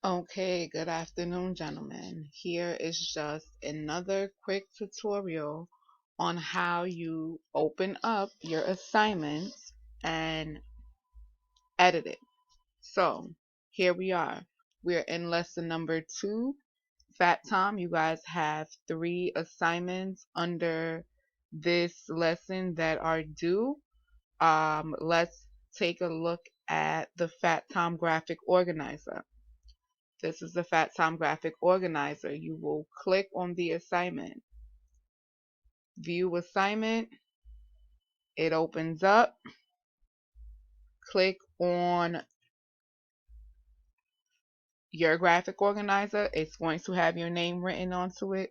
Okay, good afternoon, gentlemen. Here is just another quick tutorial on how you open up your assignments and edit it. So, here we are. We're in lesson number 2, Fat Tom. You guys have 3 assignments under this lesson that are due. Let's take a look at the Fat Tom graphic organizer. This is the Fat Tom graphic organizer. You will click on the assignment. View assignment. It opens up. Click on your graphic organizer. It's going to have your name written onto it.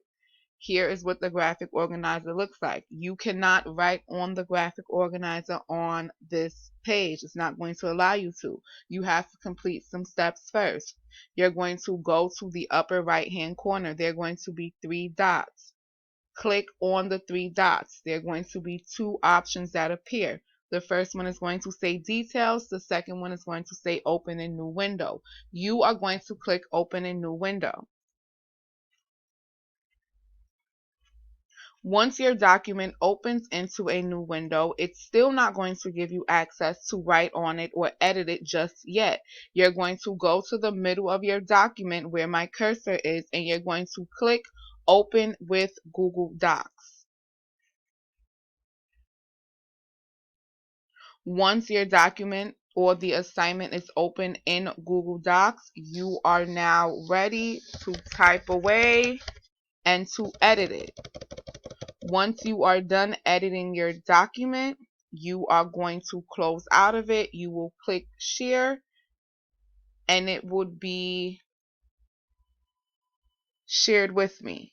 Here is what the graphic organizer looks like. You cannot write on the graphic organizer on this page. It's not going to allow you to. You have to complete some steps first. You're going to go to the upper right hand corner. There are going to be 3 dots. Click on the 3 dots. There are going to be 2 options that appear. The first one is going to say details. The second one is going to say open a new window. You are going to click open a new window. Once your document opens into a new window, it's still not going to give you access to write on it or edit it just yet. You're going to go to the middle of your document where my cursor is, and you're going to click open with Google Docs. Once your document or the assignment is open in Google Docs, you are now ready to type away and to edit it. Once you are done editing your document, you are going to close out of it. You will click share, and it would be shared with me.